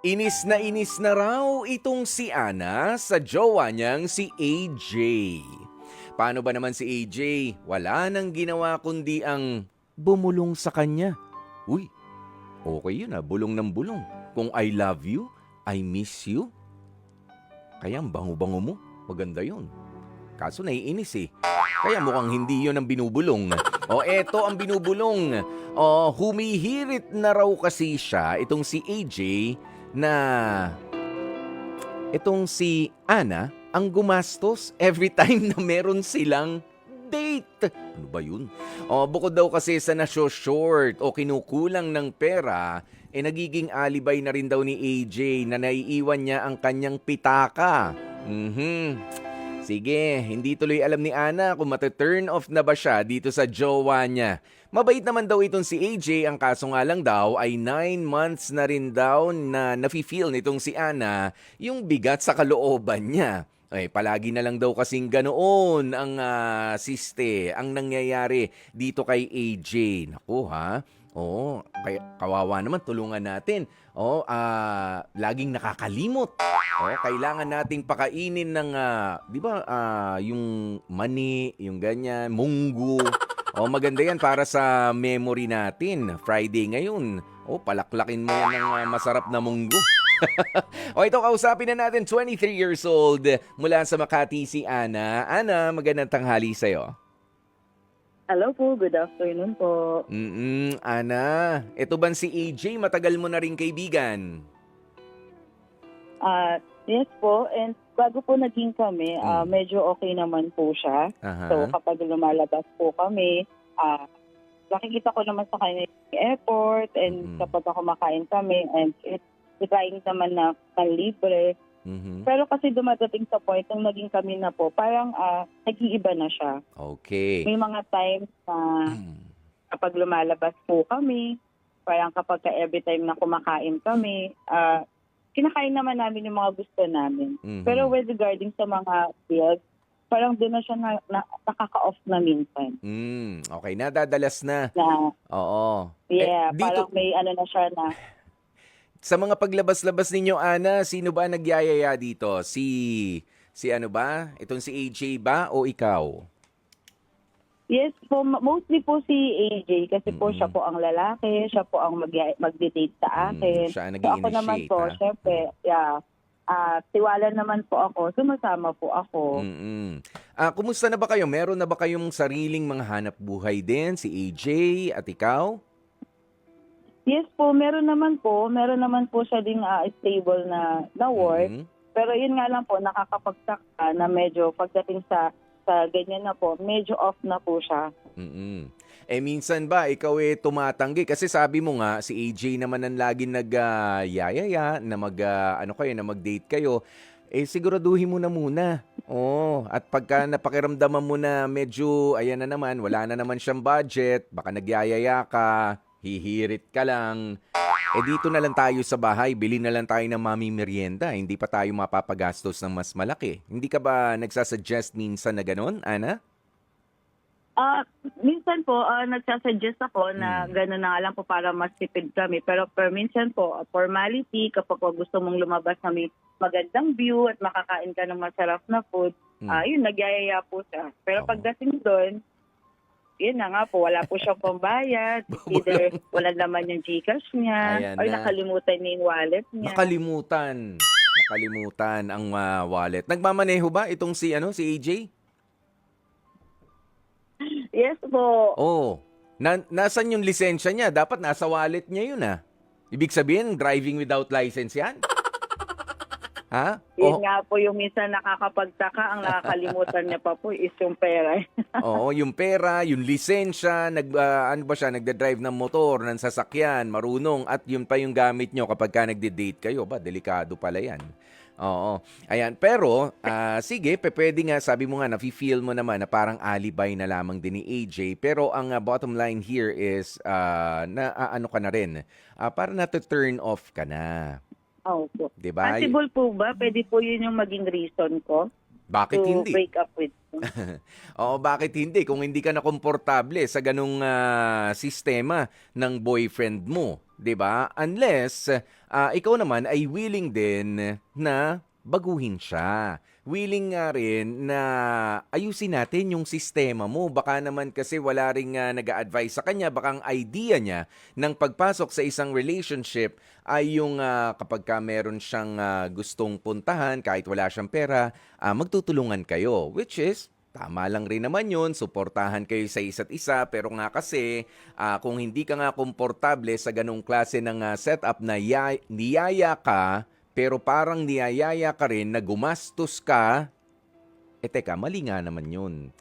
Inis na raw itong si Ana sa jowa niyang si AJ. Paano ba naman si AJ? Wala nang ginawa kundi ang bumulong sa kanya. Uy, okay yun bulong ng bulong. Kung I love you, I miss you. Kaya ang bango-bango mo, maganda yun. Kaso naiinis Kaya mukhang hindi yun ang binubulong. Eto ang binubulong. Humihirit na raw kasi siya, itong si AJ, na itong si Ana ang gumastos every time na meron silang date. Ano ba yun? Bukod daw kasi sa short o kinukulang ng pera, nagiging alibay na rin daw ni AJ na naiiwan niya ang kanyang pitaka. Sige, hindi tuloy alam ni Ana kung mata-turn off na ba siya dito sa jowa niya. Mabait naman daw itong si AJ, ang kaso nga lang daw ay 9 months na rin daw na nafe-feel nitong si Ana yung bigat sa kalooban niya. Palagi na lang daw kasing ganoon ang ang nangyayari dito kay AJ. Naku ha? Kaya kawawa naman, tulungan natin. Laging nakakalimot. Kailangan nating pakainin ng, di ba, yung mani, yung ganyan, munggo. Maganda yan para sa memory natin. Friday ngayon. Palaklakin mo yan ng masarap na munggo. Ito, kausapin na natin, 23 years old, mula sa Makati, si Ana. Ana, magandang tanghali sa'yo. Hello po, good afternoon po. Ana, ito ba si AJ, matagal mo na rin kaibigan? Yes po, and bago po naging kami, medyo okay naman po siya. So kapag lumalabas po kami, nakikita ko naman sa kanya yung airport, and kapag kumakain kami, and trying naman na libre. Pero kasi dumadating sa point nung naging kami na po, parang nag-iiba na siya. Okay. May mga times na kapag lumalabas po kami, parang kapag every time na kumakain kami, kinakain naman namin yung mga gusto namin. Pero with regarding sa mga bills, parang doon na siya nakaka-off na minsan. Okay, nadadalas na. Oo. Yeah, dito, parang may na siya na. Sa mga paglabas-labas ninyo, Ana, sino ba nagyayaya dito? Si ano ba? Itong si AJ ba o ikaw? Yes po, mostly po si AJ kasi po siya po ang lalaki, siya po ang mag-date sa akin. Siya ang So ako naman nag-i-initiate, po, syempre, tiwala naman po ako, sumasama po ako. Kumusta na ba kayo? Meron na ba kayong sariling mga hanap buhay din? Si AJ at ikaw? Yes po, meron naman po siya ding stable na work. Pero yun nga lang po, nakakapagtaka na medyo pagdating sa ganyan na po, medyo off na po siya. Minsan ba ikaw tumatanggi? Kasi sabi mo nga, si AJ naman ang laging nagyayaya na na mag-date kayo. Siguraduhin mo na muna. At pagka napakiramdaman mo na medyo, ayan na naman, wala na naman siyang budget, baka nagyayaya ka, hihirit ka lang. Dito na lang tayo sa bahay, bili na lang tayo ng mami merienda. Hindi pa tayo mapapagastos ng mas malaki. Hindi ka ba nagsasuggest minsan na ganun, Ana? Minsan po, nagsasuggest ako na gano'n na nga lang po para mas tipid kami. Pero minsan po, formality, kapag gusto mong lumabas na may magandang view at makakain ka ng masarap na food, yun, nagyayaya po siya. Pero pagdating doon, yun na nga po, wala po siyang pambayad. Either wala naman yung Gcash niya, or nakalimutan niya yung wallet niya. Nakalimutan ang wallet. Nagmamaneho ba itong si AJ? Yes po. Nasan yung lisensya niya? Dapat nasa wallet niya yun Ibig sabihin, driving without license yan? Ha? Yun nga po yung minsan nakakapagtaka, ang nakakalimutan niya pa po is yung pera. Yung pera, yung lisensya, nagda-drive ng motor, ng sasakyan, marunong, at yun pa yung gamit nyo kapag ka nagde-date kayo. Delikado pala yan. Ayan. Pero, sige, pwede nga, sabi mo nga, nafe-feel mo naman na parang alibay na lamang din ni AJ. Pero ang bottom line here is, ka na rin, para na-turn off ka na. Opo. Diba? Possible po ba? Pwede po yun yung maging reason ko? Bakit to hindi? break up with you. Oo, bakit hindi? Kung hindi ka na komportable sa ganung sistema ng boyfriend mo, 'di ba? Unless ikaw naman ay willing din na baguhin siya. Willing nga rin na ayusin natin yung sistema mo. Baka naman kasi wala ring nag-a-advise sa kanya. Baka ang idea niya ng pagpasok sa isang relationship ay yung kapag ka meron siyang gustong puntahan, kahit wala siyang pera, magtutulungan kayo. Which is, tama lang rin naman yun, suportahan kayo sa isa't isa, pero nga kasi kung hindi ka nga komportable sa ganong klase ng setup na niyaya ka, pero parang niyayaya ka rin na gumastos ka, teka, mali nga naman yun.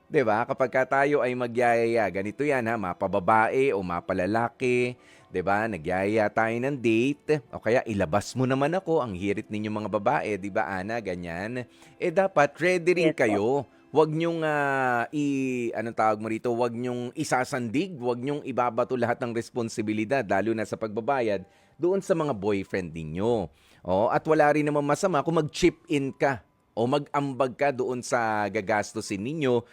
'Di ba? Kapag ka tayo ay magyayaya, ganito 'yan ha, mapababae o mapalalaki, 'di ba? Nagyayaya tayo ng date o kaya ilabas mo naman ako, ang hirit ninyo mga babae, 'di ba Ana, ganyan. Dapat ready rin Yes po. kayo. Huwag niyong anong tawag mo rito, huwag niyong isasandig, huwag niyong ibabato lahat ng responsibilidad lalo na sa pagbabayad doon sa mga boyfriend ninyo. At wala rin naman masama kung mag-chip in ka o mag-ambag ka doon sa gagastusin ninyo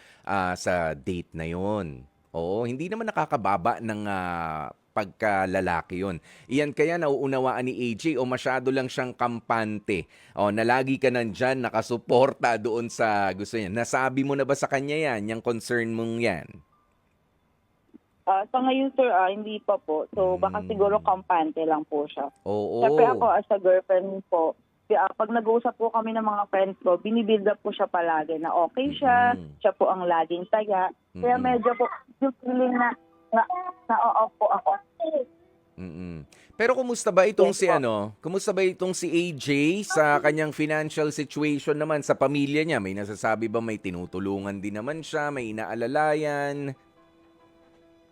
sa date na yon. Oo, hindi naman nakakababa ng pagkalalaki yon. Iyan kaya nauunawaan ni AJ o masyado lang siyang kampante. Na lagi ka nandyan, nakasuporta doon sa gusto niya. Nasabi mo na ba sa kanya yan, yung concern mong yan? Sa ngayon, sir, hindi pa po. So, baka siguro kampante lang po siya. Siyempre ako, Oo. as a girlfriend po, pag nag-uusap po kami ng mga friends ko, binibuild up po siya palagi na okay siya, siya po ang laging taya. Kaya medyo po, yung feeling na oo po ako. Mm. Pero kumusta ba itong Yes po. kumusta ba itong si AJ sa kanyang financial situation naman sa pamilya niya? May nasasabi ba may tinutulungan din naman siya, may inaalalayan?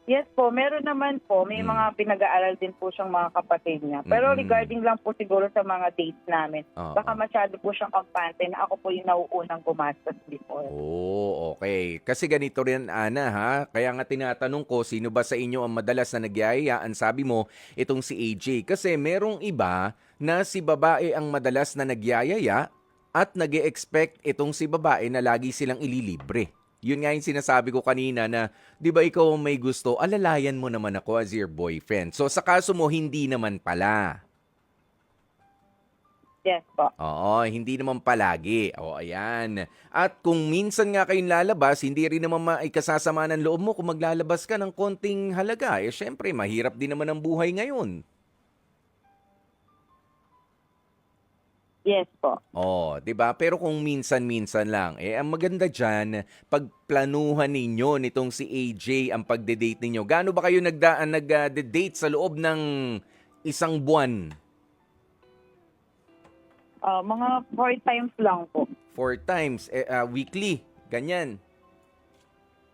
Yes po, meron naman po. May mga pinag-aaral din po siyang mga kapatid niya. Pero regarding lang po siguro sa mga dates namin, Oo. baka masyado po siyang kampante na ako po yung nauunang gumastos before. Oh, okay. Kasi ganito rin, Ana, ha? Kaya nga tinatanong ko, sino ba sa inyo ang madalas na nagyayayaan? Sabi mo, itong si AJ. Kasi merong iba na si babae ang madalas na nagyayaya at nag expect itong si babae na lagi silang ililibre. Yun nga yung sinasabi ko kanina na, di ba ikaw ang may gusto, alalayan mo naman ako as your boyfriend. So sa kaso mo, hindi naman pala. Yes po. Oo, hindi naman palagi. Ayan. At kung minsan nga kayong lalabas, hindi rin naman maikasasama ng loob mo kung maglalabas ka ng konting halaga. Syempre, mahirap din naman ang buhay ngayon. Yes po. 'Di ba? Pero kung minsan-minsan lang, ang maganda diyan, pagplanuhan ninyo nitong si AJ ang pagde-date ninyo. Gaano ba kayo nagde-date sa loob ng isang buwan? Mga 4 times lang po. 4 times, weekly, ganyan.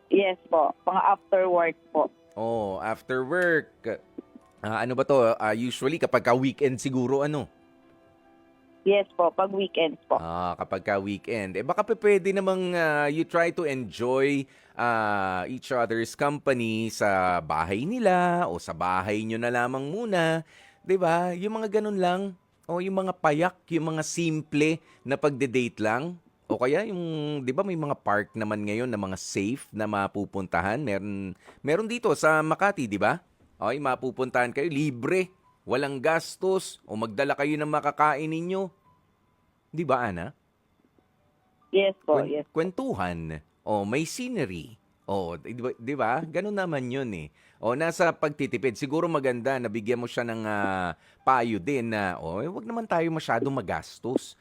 Yes po. Mga after work po. After work. Ano ba to? Usually kapag ka weekend siguro ano? Yes po, pag weekends po. Kapag ka weekend. Baka pwede namang you try to enjoy each other's company sa bahay nila o sa bahay nyo na lamang muna. 'Di ba? Yung mga ganun lang. O yung mga payak, yung mga simple na pagde-date lang. O kaya yung, 'di ba may mga park naman ngayon na mga safe na mapupuntahan. Meron dito sa Makati, 'di ba? Okay, mapupuntahan kayo libre. Walang gastos o magdala kayo ng makakain ninyo. 'Di ba, Ana? Yes po, yes. Kwentuhan. May scenery. 'Di ba? Ganun naman 'yun eh. Nasa pagtitipid. Siguro maganda na bigyan mo siya ng payo din na, wag naman tayo masyadong magastos.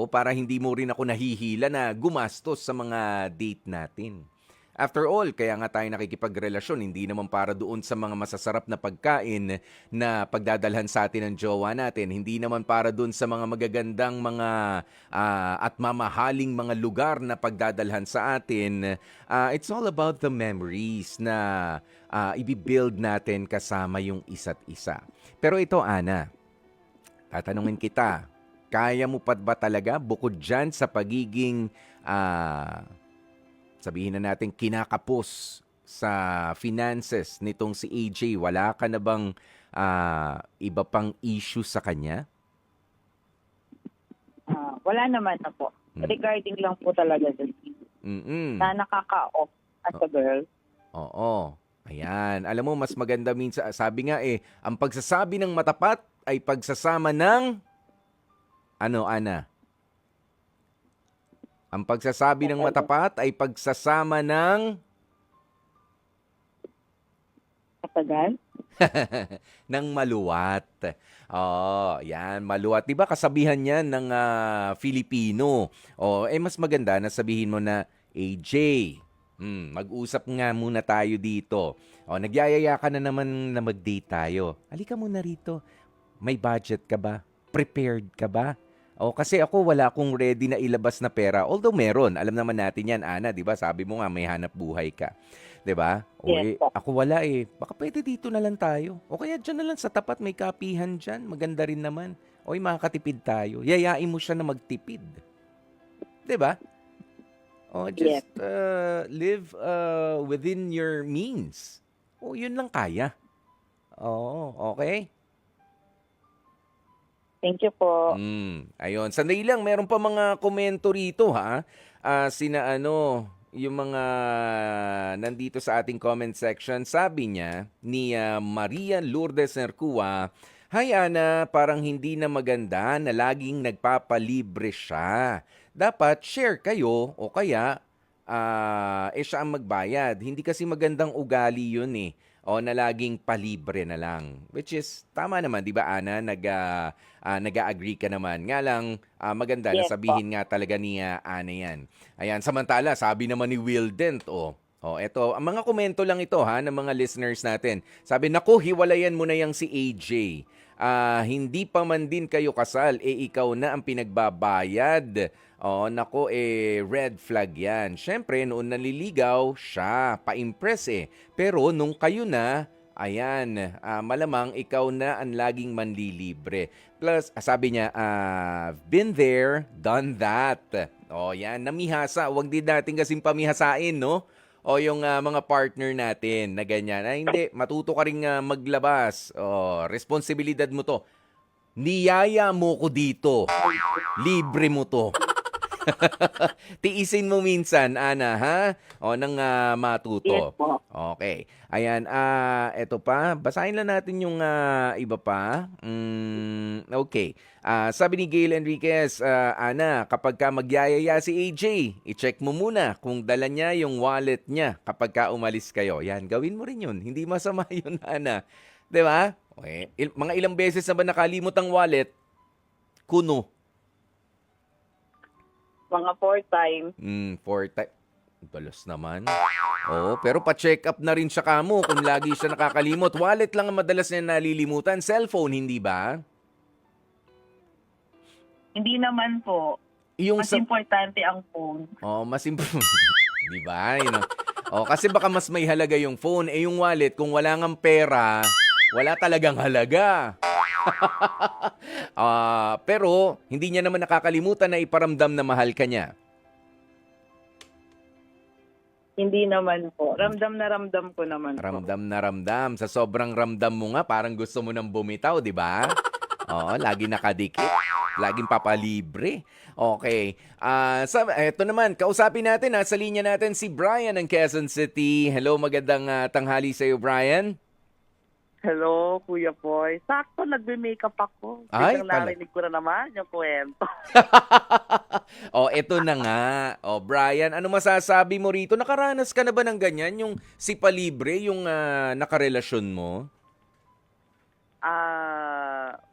Para hindi mo rin ako nahihila na gumastos sa mga date natin. After all, kaya nga tayo nakikipagrelasyon, hindi naman para doon sa mga masasarap na pagkain na pagdadalhan sa atin ng jowa natin. Hindi naman para doon sa mga magagandang mga at mamahaling mga lugar na pagdadalhan sa atin. It's all about the memories na ibibuild natin kasama yung isa't isa. Pero ito, Ana, tatanungin kita, kaya mo pa ba talaga bukod dyan sa pagiging sabihin na natin kinakapos sa finances nitong si AJ, wala ka na bang iba pang issue sa kanya? Wala naman na po. regarding lang po talaga dun. Na nakaka-off as a girl. Oo. Ayan. Alam mo, mas maganda minsan, sabi nga ang pagsasabi ng matapat ay pagsasama ng, ano, Ana? Ang pagsasabi ng matapat ay pagsasama ng, Katagal? ng maluwat. Oh, yan, maluwat. 'Di ba kasabihan 'yan ng Filipino? Oh, mas maganda na sabihin mo na, AJ, mag-usap nga muna tayo dito. Oh, nagyayaya ka na naman na mag-date tayo. Halika muna rito. May budget ka ba? Prepared ka ba? Oh, kasi ako wala akong ready na ilabas na pera. Although meron, alam naman natin 'yan, Ana, 'di ba? Sabi mo nga may hanap buhay ka. 'Di ba? O Yes po. ako wala Baka pwede dito na lang tayo. O kaya diyan na lang sa tapat may kapihan diyan. Maganda rin naman. O makakatipid tayo. Yayain mo siya na magtipid. 'Di ba? O just live within your means. O yun lang kaya. Oo, okay? Thank you po. Ayun. Sandali lang, meron pa mga komento rito ha. Yung mga nandito sa ating comment section, sabi niya ni Maria Lourdes Nercua, "Hi Ana, parang hindi na maganda na laging nagpapalibre siya. Dapat share kayo o kaya siya ang magbayad. Hindi kasi magandang ugali yun o na laging palibre na lang." Which is, tama naman, di ba Ana? Nag-agree ka naman. Nga lang, maganda na Yes sabihin nga talaga ni Ana yan. Ayan, samantala, sabi naman ni Will Dent, eto, ang mga komento lang ito ha, ng mga listeners natin. Sabi, naku, hiwalayan mo na yang si AJ. Hindi pa man din kayo kasal, ikaw na ang pinagbabayad. Nako, red flag yan. Syempre, noon naliligaw, siya, pa-impress Pero nung kayo na, ayan, malamang ikaw na ang laging manlilibre. Plus, sabi niya, been there, done that. Yan, namihasa. Huwag din natin kasing pamihasain, no? Yung mga partner natin na ganyan. Hindi, matuto ka rin maglabas. Responsibilidad mo to. Niyaya mo ko dito. Libre mo to. Tiisin mo minsan, Ana, ha? Nang matuto. Yes po. Okay. Ayan, eto pa. Basahin lang natin yung iba pa. Okay. Sabi ni Gail Enriquez, Ana, kapag ka magyayaya si AJ, i-check mo muna kung dala niya yung wallet niya kapag ka umalis kayo. Yan, gawin mo rin yun. Hindi masama yun, Ana. 'Di ba? Okay. Mga ilang beses na ba nakalimot ang wallet? Kuno. Mga 4 times. 4 times. Balos naman. Pero pa-check up na rin siya kamo kung lagi siya nakakalimot. Wallet lang ang madalas niya nalilimutan. Cellphone, hindi ba? Hindi naman po. Mas importante ang phone. Mas important. Di ba? Kasi baka mas may halaga yung phone. Yung wallet, kung wala ngang pera, wala talagang halaga. Pero, hindi niya naman nakakalimutan na iparamdam na mahal ka niya. Hindi naman po. Ramdam na ramdam ko naman po. Ramdam na ramdam. Sa sobrang ramdam mo nga, parang gusto mo nang bumitaw, di ba? Lagi nakadikit. Laging papalibre. Okay. Eto naman, kausapin natin sa linya natin si Brian ng Quezon City. Hello, magandang tanghali sa iyo, Brian. Hello, Kuya Boy. Sakto, nagbe-makeup ako. Ay, Biglang narinig ko na naman yung kwento. Eto na nga. Brian, ano masasabi mo rito? Nakaranas ka na ba ng ganyan? Yung si palibre, yung nakarelasyon mo?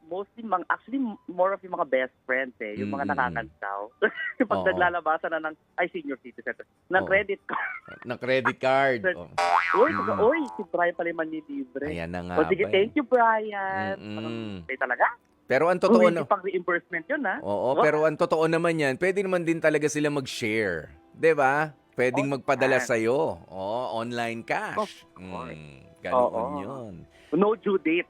Mostly, actually, more of yung mga best friends yung mga nakakansaw. Pag naglalabasan na senior citizen, ng credit card. Ng credit card. Uy, si Brian pala yung manlilibre. Ayan na nga. Sige, thank you, Brian. Talaga? Pero ang totoo Hindi pang reimbursement yun, ha? Pero ang totoo naman yan, pwede naman din talaga sila mag-share. 'Di ba? Pwedeng magpadala sa'yo. Online cash. Ganoon yun. No due date.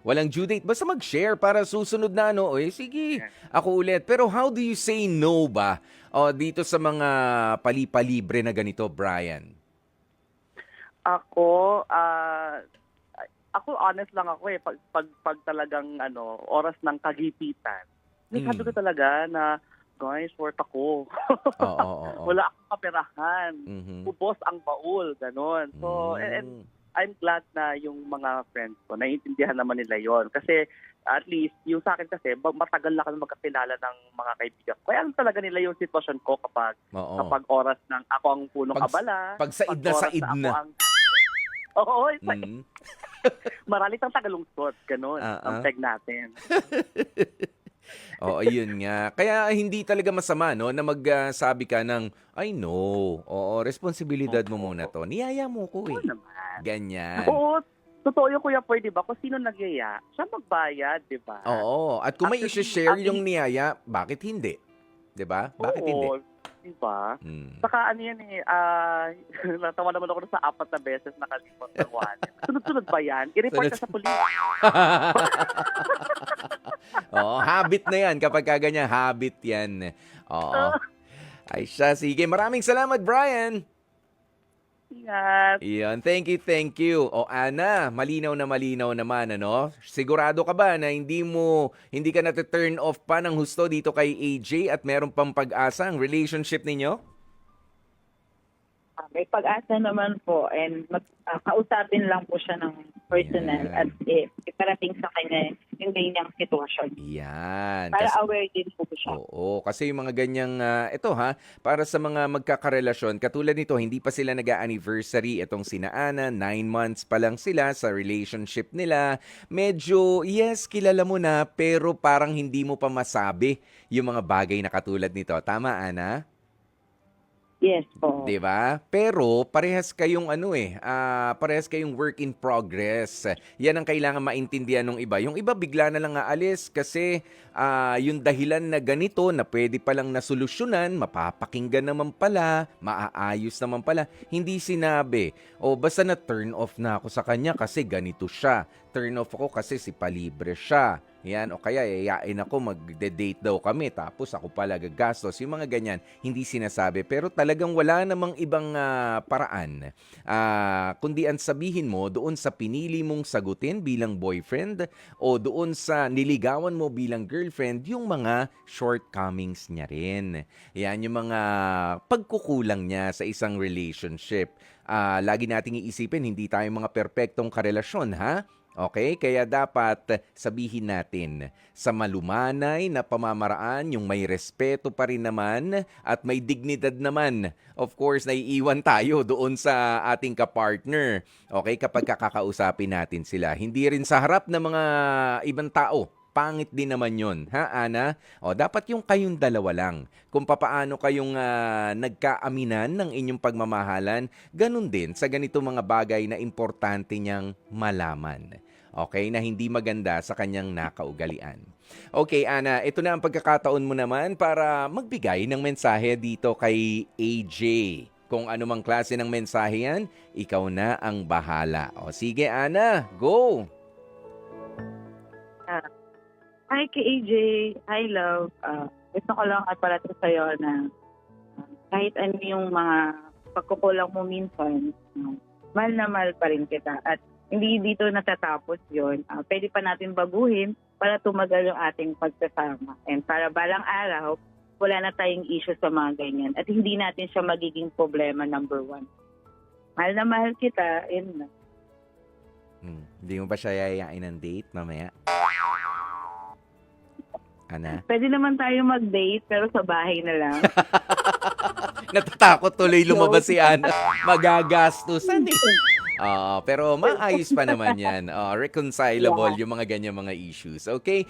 Walang due date. Basta mag-share para susunod na sige, ako ulit. Pero how do you say no ba dito sa mga palipalibre na ganito, Brian? Ako honest lang ako pag talagang oras ng kagipitan. Sabi ko talaga na guys, short ako. Oo. Wala akong kaperahan. Mhm. Ubos ang baul, ganon. So, and I'm glad na yung mga friends ko, naiintindihan naman nila yon. Kasi at least, yung sa akin kasi, matagal na kami magkakilala ng mga kaibigan ko. Kaya alam talaga nila yung sitwasyon ko kapag Oo. oras ng ako ang punong abala. Pag said na oras said ako na. Oo, Mm. maralit ang tagalungsod, ganon, ang peg natin. Oo, yun nga. Kaya hindi talaga masama, no, na magsabi ka ng, I know, oo, responsibilidad mo muna to. Niyaya mo ko Oo eh. naman. Ganyan. Oo, totoo yung Kuya Poy, di ba? Kung sino nagyaya, siya magbayad, di ba? Oo. At kung may Actually, isi-share yung niyaya, bakit hindi? 'Di ba? Bakit hindi? Oo, di ba? Mm. Saka ano yan eh, natawa naman ako sa 4 na beses nakalimot ng wallet. Sunod-sunod ba yan? I-report ka sa police. Oo, habit na yan. Kapag kaganyan, habit yan. Oo. Ay siya, sige. Maraming salamat, Brian. Ingat. Iyon, thank you. O Ana, malinaw naman, ano? Sigurado ka ba na hindi ka na-turn off pa ng husto dito kay AJ at meron pang pag-asa ang relationship ninyo? May pag-asa naman po and kausapin lang po siya ng personal Yan. at iparating sa kanya yung ganyang sitwasyon. Yan. Para aware din po siya. Oo, kasi yung mga ganyang, ito para sa mga magkakarelasyon, katulad nito, hindi pa sila nag-anniversary, itong sina Ana, 9 months pa lang sila sa relationship nila. Medyo, yes, kilala mo na, pero parang hindi mo pa masabi yung mga bagay na katulad nito. Tama, Ana? Yes po. 'Di ba? Pero parehas kayong parehas kayong work in progress. Yan ang kailangan maintindihan ng iba. Yung iba bigla na lang aalis kasi yung dahilan na ganito na pwede palang nasolusyonan, mapapakinggan naman pala, maaayos naman pala, hindi sinabi. O basta na turn off na ako sa kanya kasi ganito siya. Turn off ako kasi si palibre siya. Yan, o kaya yayain ako, mag-date daw kami, tapos ako pala gagastos. Yung mga ganyan, hindi sinasabi. Pero talagang wala namang ibang paraan. Kundi ang sabihin mo, doon sa pinili mong sagutin bilang boyfriend o doon sa niligawan mo bilang girlfriend, yung mga shortcomings niya rin. Yan, yung mga pagkukulang niya sa isang relationship. Lagi nating iisipin, hindi tayo mga perpektong karelasyon, ha? Okay? Kaya dapat sabihin natin sa malumanay na pamamaraan, yung may respeto pa rin naman at may dignidad naman. Of course, naiiwan tayo doon sa ating kapartner. Okay? Kapag kakausapin natin sila. Hindi rin sa harap ng mga ibang tao. Pangit din naman yun. Ha, Ana? O, dapat yung kayong dalawa lang. Kung papaano kayong nagkaaminan ng inyong pagmamahalan, ganun din sa ganito mga bagay na importante niyang malaman. Okay? Na hindi maganda sa kanyang nakaugalian. Okay, Ana, ito na ang pagkakataon mo naman para magbigay ng mensahe dito kay AJ. Kung anumang klase ng mensahe yan, ikaw na ang bahala. O, sige, Ana, go! Hi kay AJ, hi love. Gusto ko lang at parating sa'yo na kahit ano yung mga pagkukulang mo minsan, mahal na mahal pa rin kita. At hindi dito natatapos yon. Pwede pa natin baguhin para tumagal yung ating pagsasama. And para balang araw, wala na tayong issue sa mga ganyan. At hindi natin siya magiging problema number 1. Mahal na mahal kita, yun na. Hindi mo ba siya yayain ng date mamaya? Ana? Pwede naman tayo mag-date pero sa bahay na lang. Natatakot tuloy lumabas si Ana. Magagastusan eh. Pero maayos pa naman yan. Reconcilable yung mga ganyan mga issues. Okay?